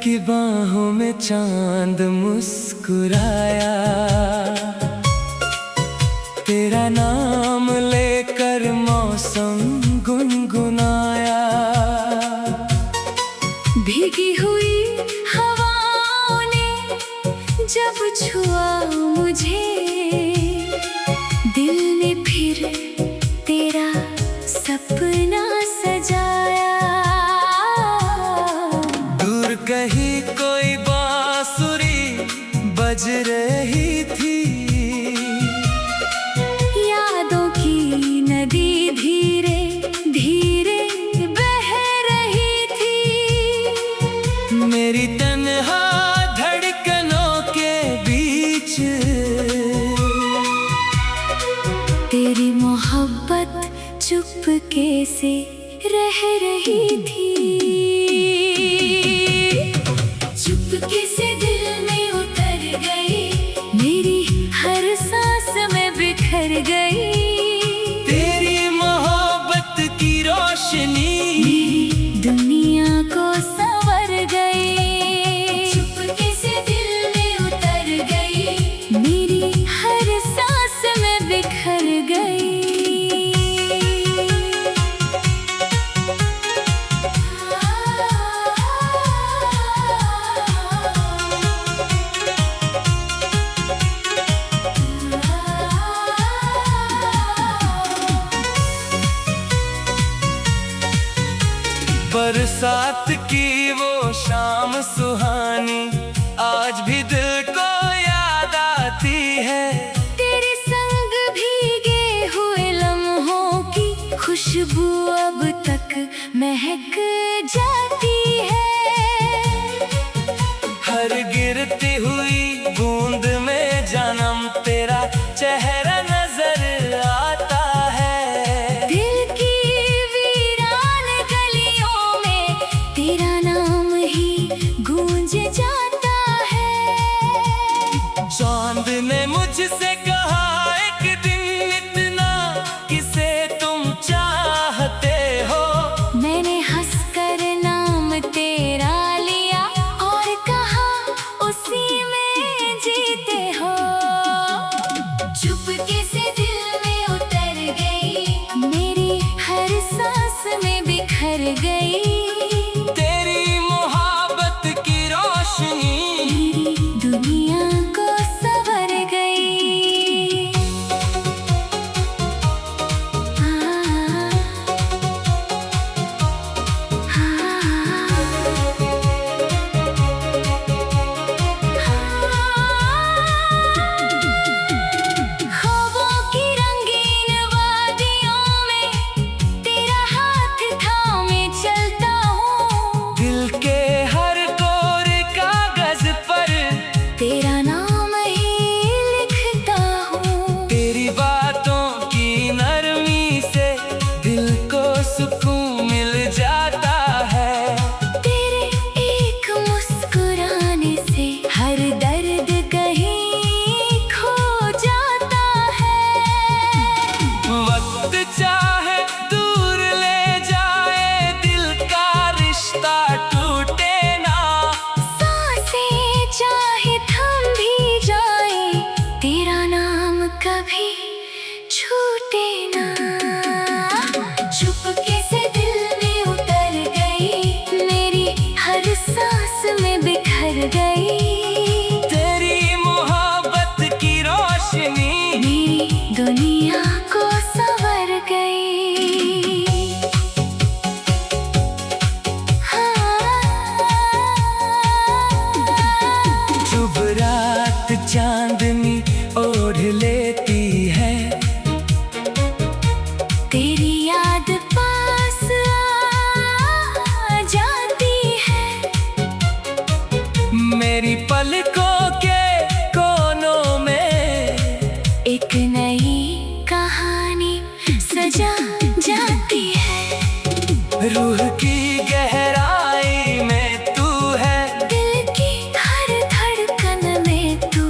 की बाहों में चांद मुस्कुराया, तेरा नाम लेकर मौसम गुनगुनाया। भीगी हुई हवाओं ने जब छुआ मुझे, दिल ने फिर तेरा सपना सजाया। दूर कहीं कोई बांसुरी बज रही थी, यादों की नदी धीरे धीरे बह रही थी। मेरी तन्हा धड़कनों के बीच तेरी मोहब्बत चुपके से रह रही थी। चुपके से दिल में उतर गई, मेरी हर सांस में बिखर गई। तेरी मोहब्बत की रोशनी मेरी दुनिया को संवर गई। चुपके से दिल में उतर गई, मेरी हर सांस में बिखर गई। बरसात की वो शाम सुहानी आज भी दिल को याद आती है। तेरे संग भीगे हुए लम्हों की खुशबू अब तक महक जाती है। हर गिरती हुई बूंद में जन्म तेरा चेहरा नजर आता है। दिल की वीरान गलियों में तेरा नाम ही गूंज जाता है। चांद ने मुझसे कहा एक दिन इतना किसे तुम चाहते हो। मैंने हंसकर नाम तेरा लिया और कहा उसी में जीते हो। चुपके से दिल में उतर गई, मेरी हर सांस में बिखर गई। तेरी मोहब्बत की रोशनी मेरी दुनिया को संवर गई। ख्वाबों की रंगीन वादियों में तेरा हाथ थामे चलता हूँ। दिल के हर कोरे कागज पर तेरा नाम ही लिखता हूँ। तेरी बातों की नरमी से दिल को सुकून मिल जाता है। तेरे एक मुस्कुराने से हर दर्द कहीं खो जाता है। वक्त चाहे दूर ले जाए, दिल का रिश्ता टूटे ना। सांसें चाहे थम भी जाए, तेरा नाम कभी छूटे ना। चुपके से दिल में उतर गई, मेरी हर सांस में बिखर गई। तेरी मोहब्बत की रोशनी मेरी दुनिया को संवर गई। शुभ रात चांदनी ओढ़ लेती है। तेरी याद पास आ जाती है। मेरी पलकों के कोनों में एक नई कहानी सजा जाती है। रूह की गहराई में तू है, दिल की हर धड़कन में तू,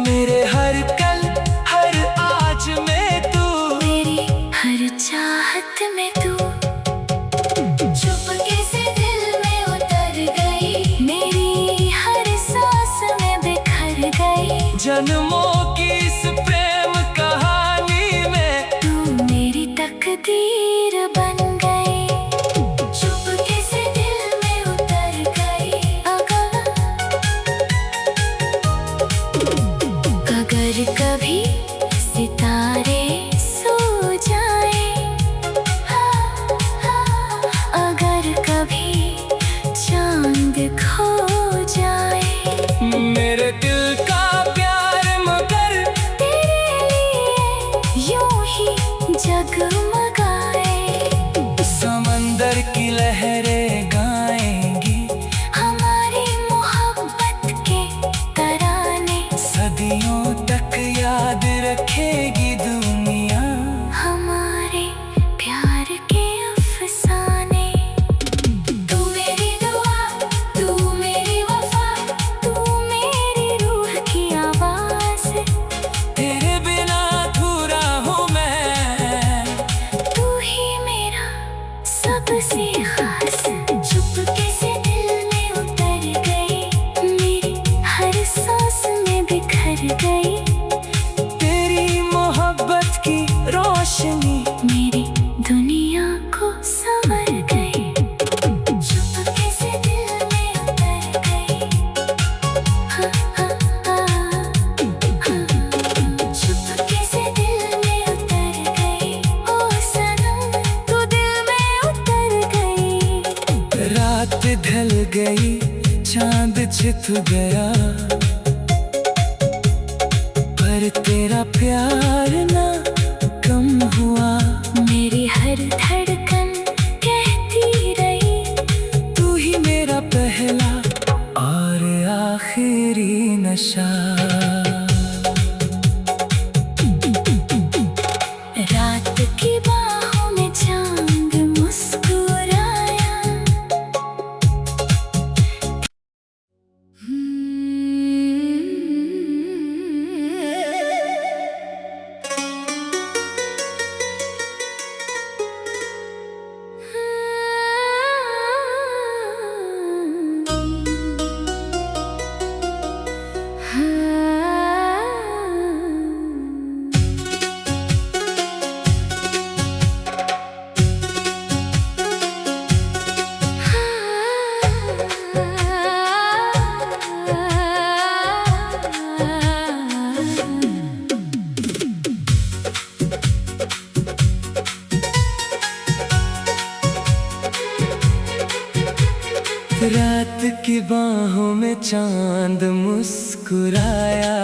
मेरे हर कल हर आज में तू, मेरी हर चाहत में तू। चुपके से दिल में उतर गई, मेरी जन्मों की इस प्रेम कहानी में तू मेरी तकदीर बन गई, चुपके से दिल में उतर गई। अगर कभी सितारे सो जाए, अगर कभी चांद खो जाए, मेरे दिल का प्यार मगर तेरे लिए यूं ही जगमगाए। समंदर की लहरें गाएंगी हमारी मोहब्बत के तराने, सदियों तक याद रखेगी दुनिया हमारे प्यार के अफसाने। तू मेरी दुआ, तू मेरी वफा, तू मेरी रूह की आवाज़। तेरे बिना अधूरा हूँ मैं, तू ही मेरा सबसे खास। चुपके से दिल में उतर गई, मेरी हर सांस में बिखर गई। तेरी मोहब्बत की रोशनी मेरी दुनिया को संवर गई, चुपके से दिल में उतर गई। हाँ, हाँ, हाँ, चुपके से दिल में उतर गई। ओ सनम, तू दिल में उतर गई। रात ढल गई, चांद छिप गया, पर तेरा प्यार ना कम हुआ। मेरी हर धड़कन कहती रही, तू ही मेरा पहला और आखिरी नशा। रात की बाहों में चांद मुस्कुराया। रात की बाहों में चांद मुस्कुराया,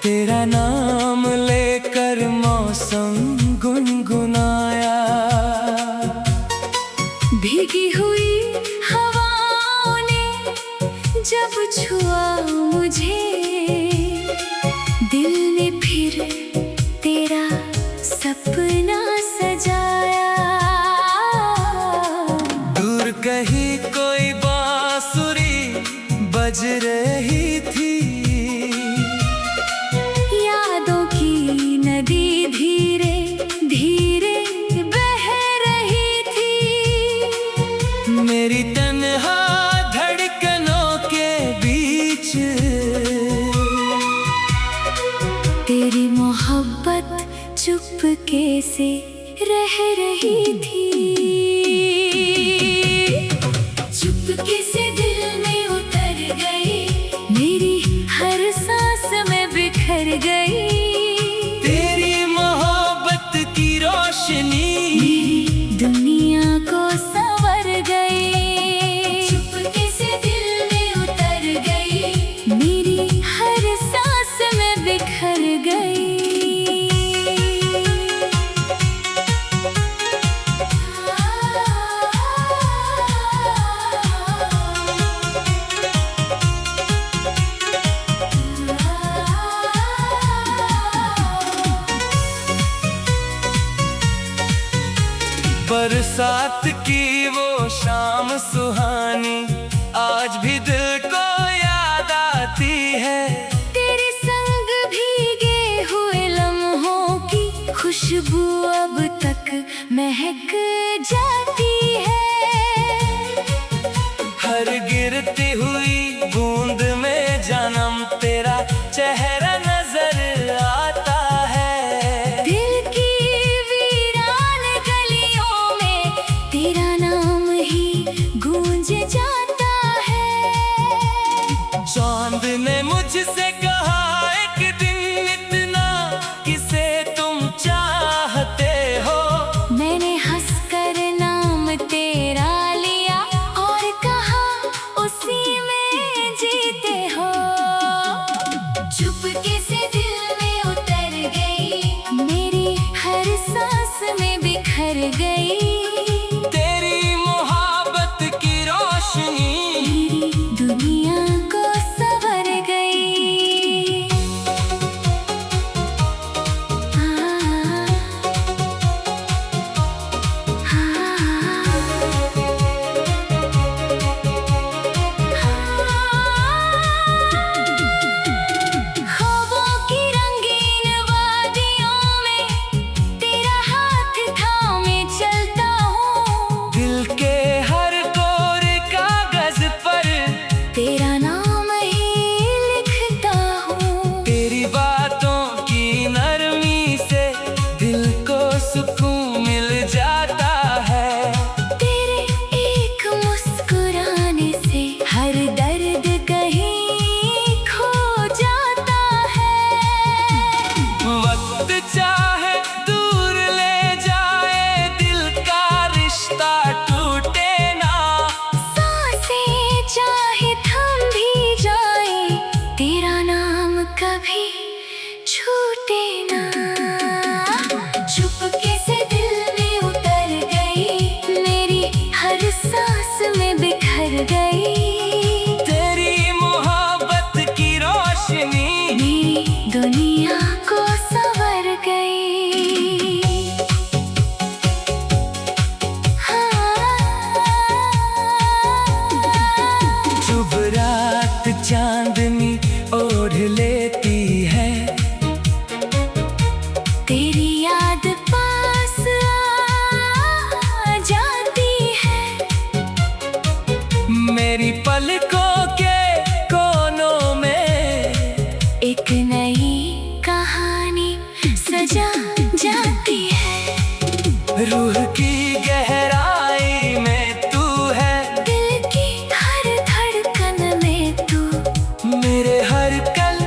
तेरा नाम लेकर मौसम गुनगुनाया। भीगी हुई हवाओं ने जब छुआ मुझे, दिल ने फिर तेरा सपना सजाया। दूर कहीं कोई बांसुरी बज रही थी, यादों की नदी धीरे धीरे बह रही थी। मेरी तन्हा धड़कनों के बीच तेरी मोहब्बत चुपके से रह रही थी। चुपके से दिल में उतर गई, मेरी हर सांस में बिखर गई। तेरी मोहब्बत की रोशनी मेरी दुनिया को संवर गई, चुपके से दिल में उतर गई, मेरी हर सांस में बिखर गई। बरसात की वो शाम सुहानी आज भी दिल को याद आती है। तेरे संग भीगे हुए लम्हों की खुशबू अब तक महक जाती है। हर गिरती हुई बूंद में जाना रोशनी मेरी दुनिया को संवर गई। ख्वाबों की रंगीन वादियों में तेरा हाथ थामे चलता हूँ। दिल के हर कोरे कागज पर तेरा नाम ही लिखता हूँ। तेरी बातों की नरमी से दिल को सुकून मिल जाता है। तेरे एक मुस्कुराने से हर दर्द कहीं खो जाता है। वक्त चाहे दूर ले जाए, दिल का रिश्ता टूटे ना। सांसें चाहे थम भी जाए, तेरा नाम कभी छूटे ना। चुपके से दिल में उतर गई, मेरी हर सांस में बिखर गई। तेरी मोहब्बत की रोशनी मेरी दुनिया को संवर गई। शुभ रात चांदनी ओढ़ लेती है। तेरी याद पास आ जाती है। मेरी पलकों के कोनों में एक नई कहानी सजा जाती है। रूह की गहराई में तू है। दिल की हर धड़कन में तू, मेरे हर कल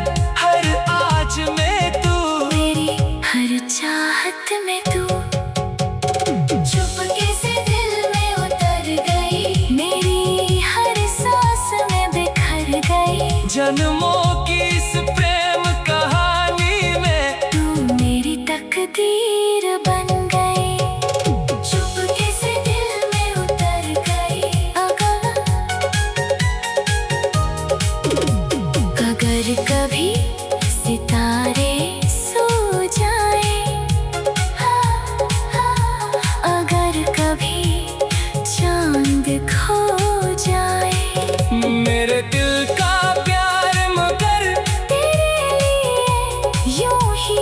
हर आज में तू। मेरी हर चाहत में तू। चुपके से दिल में उतर गई, मेरी हर सांस में बिखर गई। जन्मों की इस प्रेम कहानी में तू मेरी तकदीर बन गई। चुपके से दिल में उतर गई। अगर कभी सितारे सो जाए, अगर कभी चांद खो जाए, मेरे दिल का प्यार मगर तेरे लिए यूं ही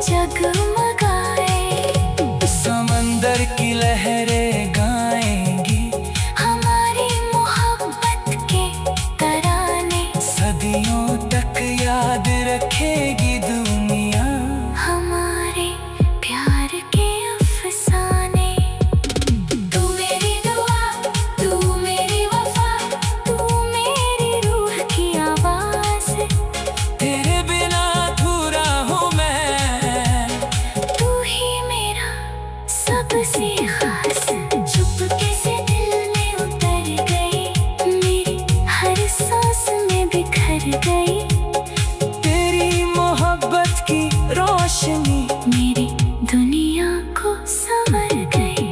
जगमगाए। समंदर की लहरें गाएंगी हमारी मोहब्बत के तराने, सदियों तक याद रखेगी दुनिया। हमारे प्यार के अफसाने। तू मेरी दुआ, तू मेरी वफा, तू मेरी रूह की आवाज़। तेरे बिना अधूरा हूँ मैं। तू ही मेरा सबसे खास। चुपके से दिल में उतर गई, मेरी हर सांस में बिखर गई। तेरी मोहब्बत की रोशनी मेरी दुनिया को संवर गई।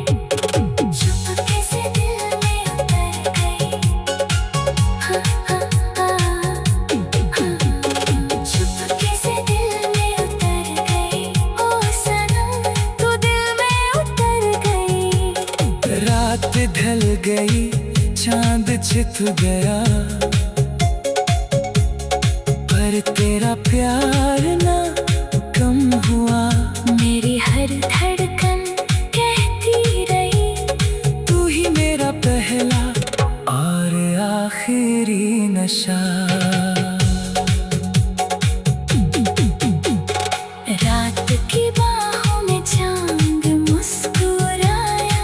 चुपके से दिल में उतर गई। चुपके से दिल में उतर गई। ओ सनम, तू दिल में उतर गई। रात ढल गई, चांद छिप गया, पर तेरा प्यार ना कम हुआ। मेरी हर धड़कन कहती रही, तू ही मेरा पहला और आखिरी नशा। रात की बाहों में चांद मुस्कुराया।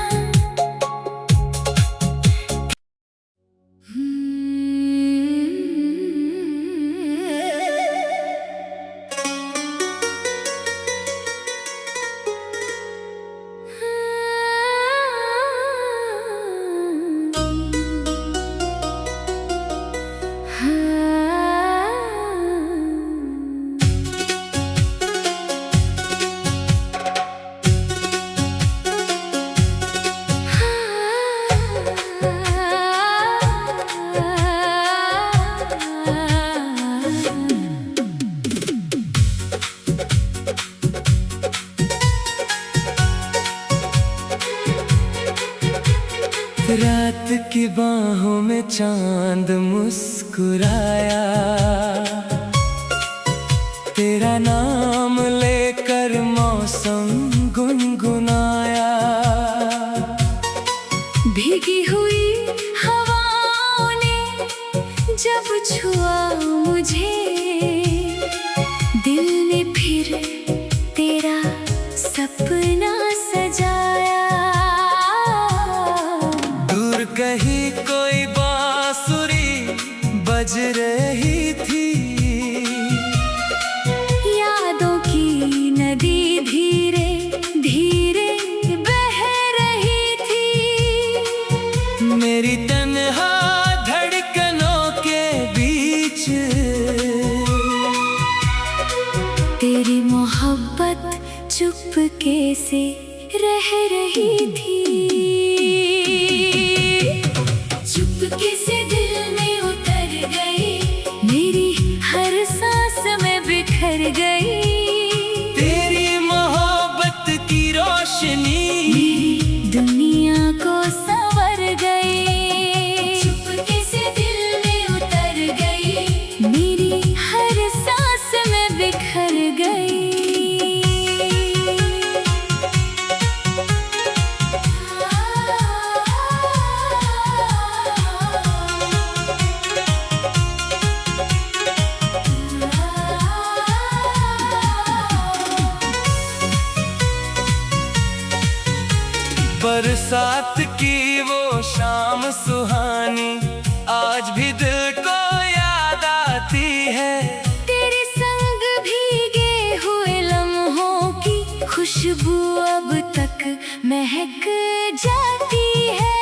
हाँ की बाहों में चांद मुस्कुराया, तेरा नाम लेकर मौसम गुनगुनाया। भीगी हुई हवाओं ने जब छुआ मुझे, दिल ने फिर तेरा सपना सजाया। दूर कहीं कोई बांसुरी बज रही थी, यादों की नदी धीरे धीरे बह रही थी। मेरी तन्हा धड़कनों के बीच तेरी मोहब्बत चुपके से रह रही थी। चुपके से दिल में उतर गई, मेरी हर सांस में बिखर गई। तेरी मोहब्बत की रोशनी मेरी दुनिया को संवर गई। चुपके से दिल में उतर गई, मेरी हर सांस में बिखर गई। बरसात की वो शाम सुहानी आज भी दिल को याद आती है। तेरे संग भीगे हुए लम्हों की खुशबू अब तक महक जाती है।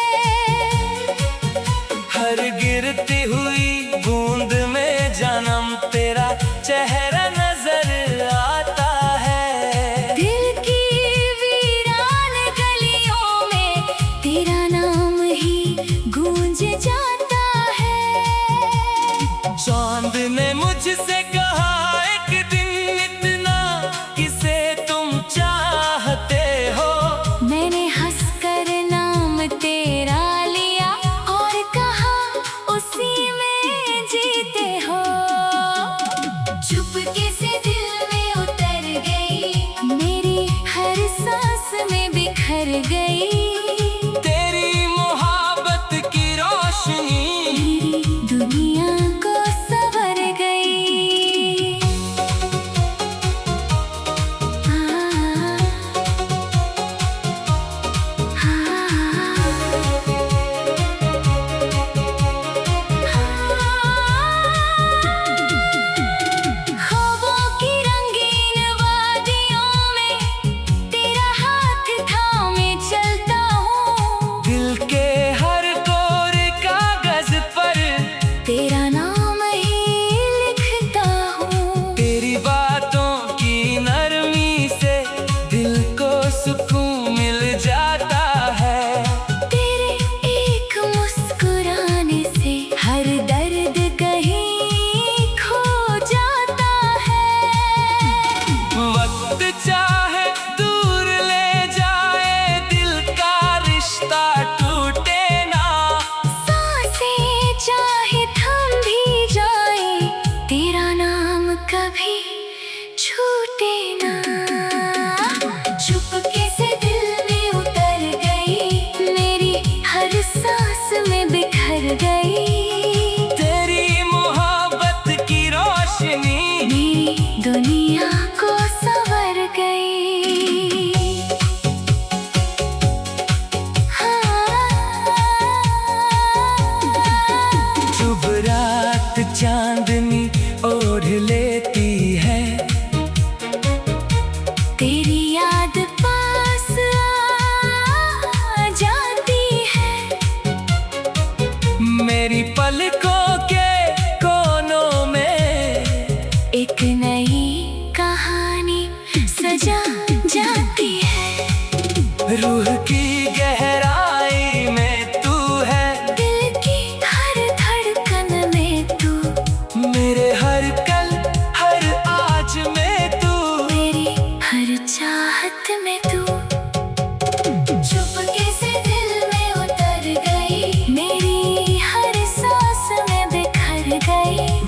हर गिरती हुई बूंद में जन्म तेरा चेहरा नजर आता है। दिल की वीरान गलियों में तेरा नाम ही गूंज जाता है। चांद ने मुझसे कहा एक दिन इतना किसे तुम चाहते हो। मैंने हंसकर नाम तेरा लिया और कहा उसी में जीते हो। चुपके से दिल में उतर गई, मेरी हर सांस में बिखर गई। तेरी मोहब्बत की रोशनी मेरी दुनिया को संवर गई। ख्वाबों की रंगीन वादियों में तेरा हाथ थामे चलता हूँ। दिल के हर कोरे कागज पर तेरा नाम ही लिखता हूँ। तेरी बातों की नरमी से दिल को सुकून मिल जाता है। तेरे एक मुस्कुराने से हर दर्द कहीं खो जाता है। वक्त चाहे दूर ले जाए, दिल का रिश्ता टूटे ना। सांसें चाहे थम भी जाए, तेरा नाम कभी छूटे ना। चुपके से दिल में उतर गई, मेरी हर सांस में बिखर गई। तेरी मोहब्बत की रोशनी मेरी दुनिया को संवर गई। शुभ रात चांदनी ओढ़ लेती है। तेरी याद पास आ जाती है। मेरी पलकों के कोनों में एक नई कहानी सजा जाती है। रूह की गहराई में तू है, दिल की हर धड़कन में तू, मेरे हर कल हर आज में तू, मेरी हर चाहत में तू। चुपके से दिल में उतर गई, मेरी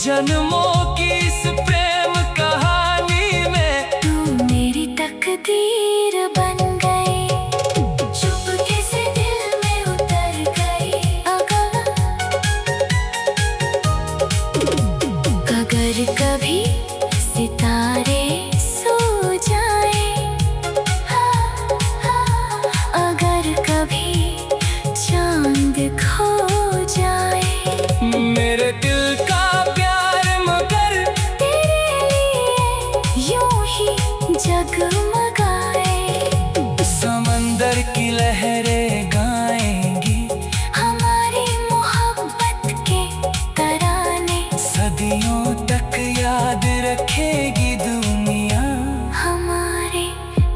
जन्मों की इस प्रेम कहानी में तू मेरी तकदीर बन गई, चुपके से दिल में उतर गई। अगर कभी सितारे सो जाए, अगर कभी चांद खो जाए, मेरे दिल का प्यार मगर तेरे लिए यूं ही जगमगाए। समंदर की लहरें गाएंगी हमारी मोहब्बत के तराने, सदियों तक याद रखेगी दुनिया हमारे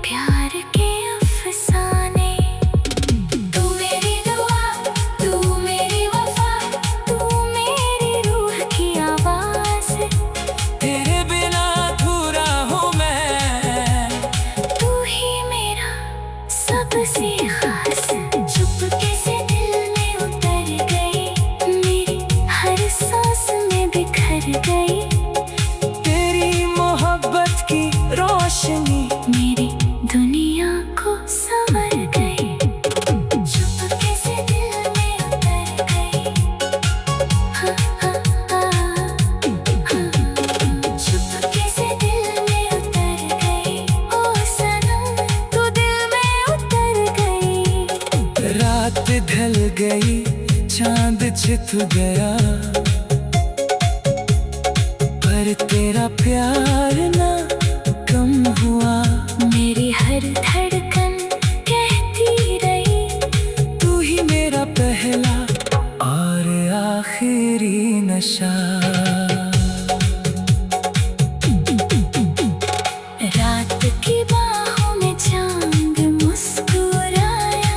प्यार के अफसाने। तू मेरी दुआ, तू मेरी वफा, तू मेरी रूह की आवाज़। तेरे बिना अधूरा हूँ मैं, तू ही मेरा सबसे खास। चुपके से दिल में उतर गई, मेरी हर सांस में बिखर गई। तेरी मोहब्बत की रोशनी मेरी दुनिया को संवर गई, चुपके से दिल में उतर गई। हाँ, हाँ, हाँ, हाँ। चुपके से दिल में उतर गई, ओ सनम तू दिल में उतर गई। रात ढल गई, चांद छिप गया, पर तेरा प्यार ना कम हुआ। मेरी हर धड़कन कहती रही, तू ही मेरा पहला और आखिरी नशा। रात की बाहों में चांद मुस्कुराया।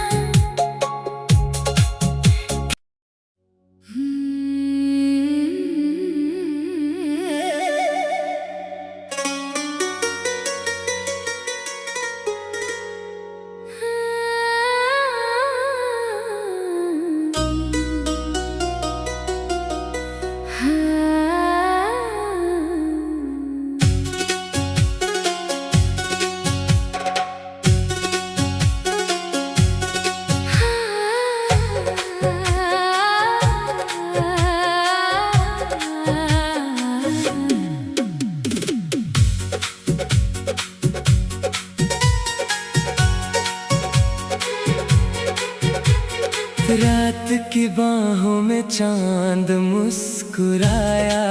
रात की बाहों में चांद मुस्कुराया,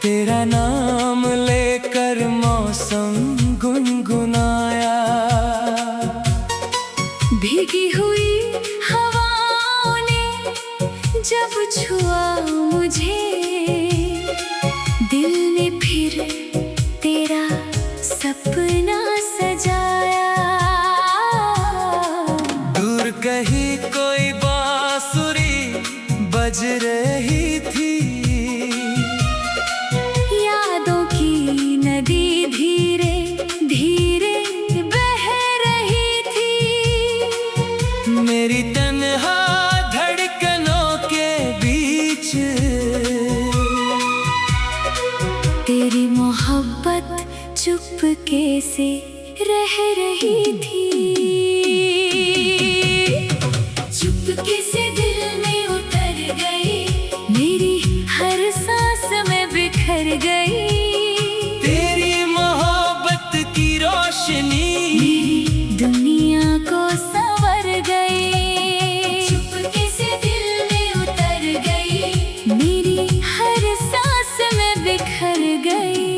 तेरा नाम लेकर मौसम गुनगुनाया। भीगी हुई हवाओं ने जब छुआ मुझे, दिल ने फिर तेरा सपना सजाया। दूर कहीं कोई बांसुरी बज रही थी, यादों की नदी धीरे धीरे बह रही थी। मेरी तन्हा धड़कनों के बीच तेरी मोहब्बत चुपके से रह रही थी। चुपके से दिल में उतर गई, मेरी हर सांस में बिखर गई। तेरी मोहब्बत की रोशनी मेरी दुनिया को संवर गई, चुपके से दिल में उतर गई, मेरी हर सांस में बिखर गई।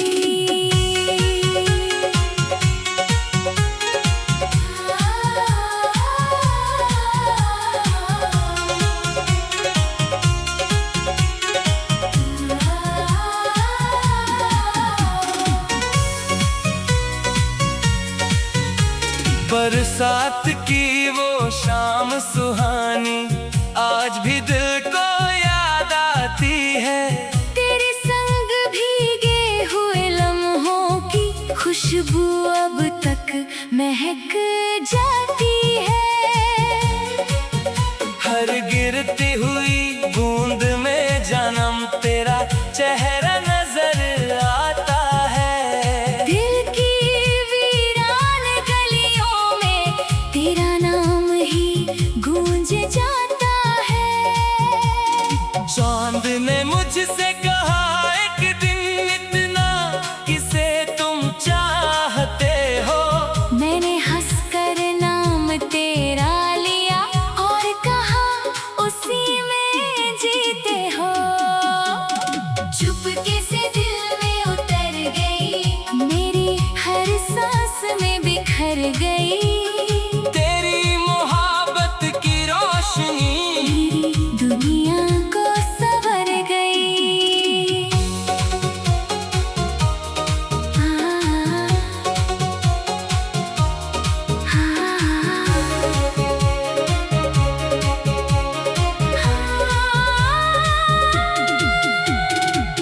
चांद ने मुझसे कहा एक दिन, इतना किसे तुम चाहते हो। मैंने हंसकर नाम तेरा लिया और कहा उसी में जीते हो। चुपके से दिल में उतर गई, मेरी हर सांस में बिखर गई। तेरी मोहब्बत की रोशनी मेरी दुनिया को संवर गई।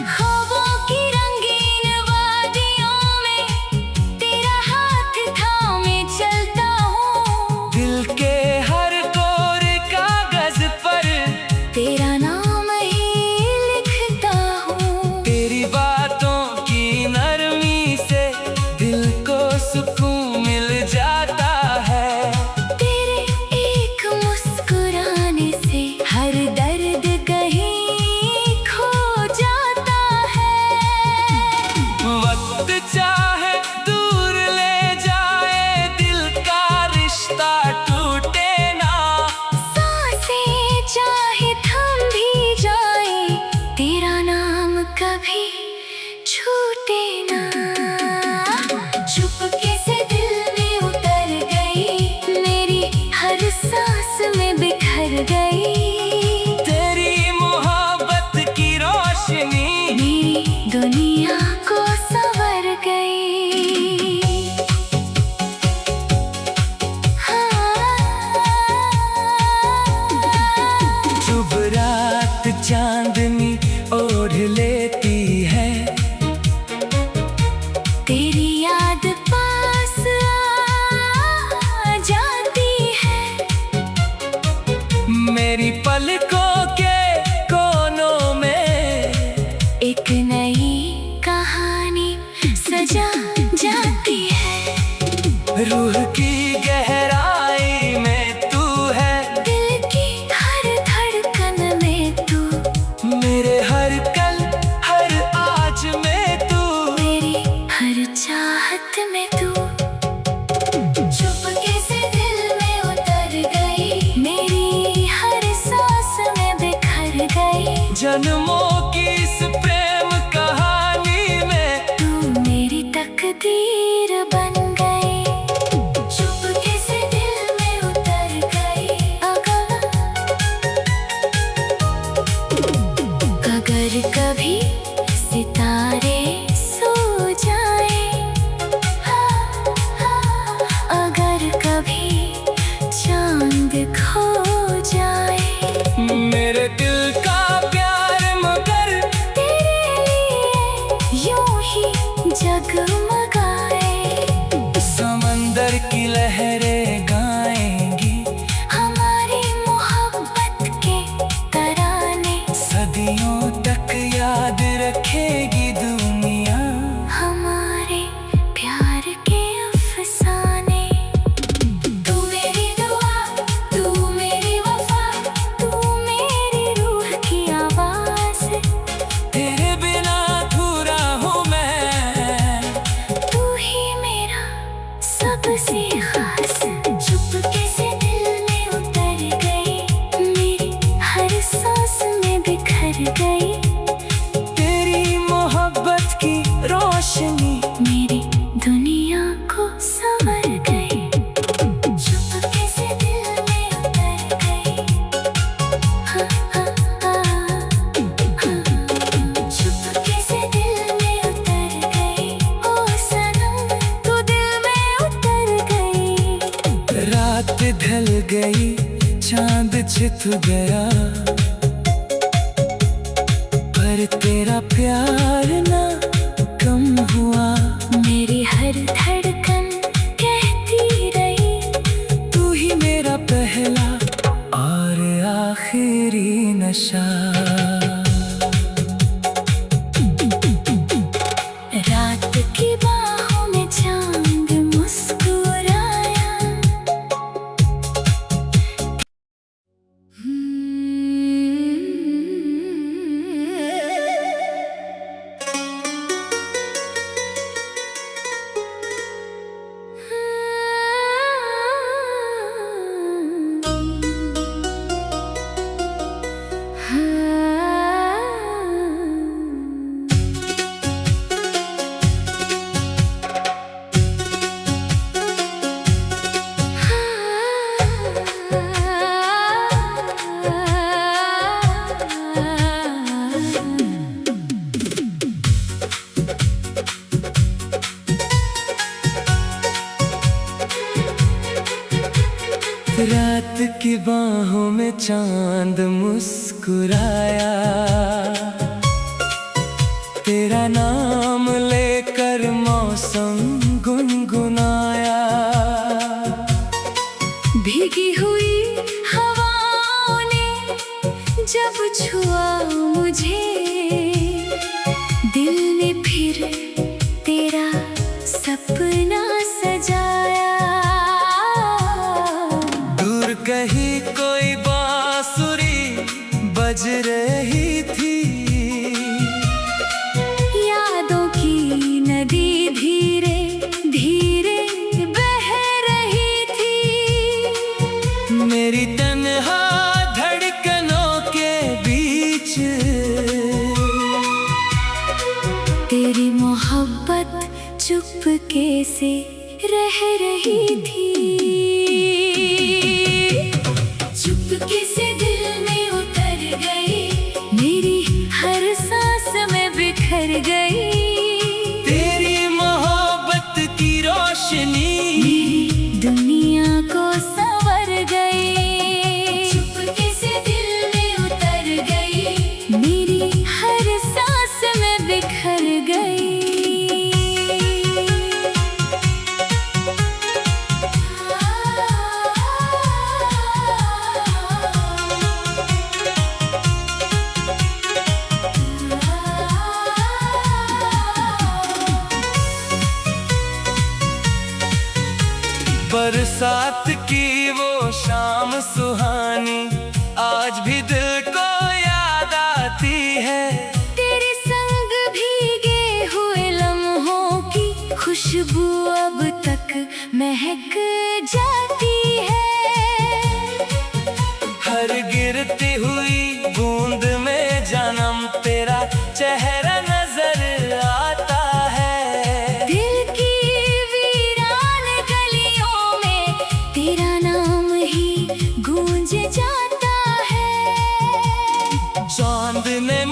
ख्वाबों की रंगीन वादियों में तेरा हाथ थामे चलता हूँ। दिल के हर कोरे कागज पर तेरा नाम ही लिखता हूँ। तेरी बातों की नरमी से दिल को सुकून मिल जाता है। तेरे एक मुस्कुराने से हर दर्द कहीं खो जाता है। वक्त चाहे दूर ले जाए, दिल का रिश्ता टूटे ना। सांसें चाहे थम भी जाए, तेरा नाम कभी छूटे ना। चुपके से दिल में उतर गई, मेरी हर सांस में बिखर गई। तेरी मोहब्बत की रोशनी मेरी दुनिया को संवर गई। शुभ रात चांदनी ओढ़ लेती है। तेरी याद पास आ जाती है। मेरी पलकों के कोनों में एक नई कहानी सजा जाती है। रूह की गहराई में तू है, दिल की हर धड़कन में तू, मेरे हर कल हर आज में तू। मेरी हर चाहत में तू। चुपके से दिल में उतर गई, मेरी हर सांस में बिखर गई। जन्मों की इस प्रेम कहानी में तू मेरी तकदीर बन गई। चुपके से दिल में उतर गई। अगर कभी सितारे सो जाए, अगर कभी चांद खो जाए, मेरे दिल का प्यार मगर तेरे लिए यूं ही जगमगाए। समंदर की लहरें गाएंगी हमारी मोहब्बत के तराने, सदियों तक याद रखेगी दुनिया। हमारे प्यार के अफसाने। तू मेरी दुआ, तू मेरी वफा, तू मेरी रूह की आवाज़। तेरे बिना अधूरा हूँ मैं, तू ही मेरा सबसे खास। चुपके से दिल में उतर गई, मेरी हर सांस में बिखर गई। तेरी मोहब्बत की रोशनी मेरी दुनिया को संवर गई। चुपके से दिल में उतर गई। चुपके से दिल में उतर गई। ओ सनम तू दिल में उतर गई। रात ढल गई, चांद छिप गया, पर तेरा प्यार ना कम हुआ। मेरी हर धड़कन कहती रही, तू ही मेरा पहला और आखिरी नशा। रात की बाहों में चांद मुस्कुराया। कि बाहों में चांद मुस्कुराया, तेरा नाम लेकर मौसम गुनगुनाया। भीगी हुई हवाओं ने जब छुआ मुझे, दिल ने फिर तेरा सपना सजाया। दूर कहीं कोई बांसुरी बज रही थी, यादों की नदी धीरे धीरे बह रही थी। मेरी तन्हा धड़कनों के बीच तेरी मोहब्बत चुपके से रह रही थी। चुपके से दिल में उतर गई, मेरी हर सांस में बिखर गई। तेरी मोहब्बत की रोशनी मेरी दुनिया को संवर गई। चुपके से दिल में उतर गई, मेरी हर सांस में बिखर गई। बरसात की वो शाम सुहानी आज भी दिल को याद आती है। तेरे संग भीगे हुए लम्हों की खुशबू अब तक महक जाती है। हर गिरती हुई बूंद में जन्म तेरा चेहरा नजर आता है। दिल की वीरान गलियों में तेरा नाम ही गूंज जाता है। चांद ने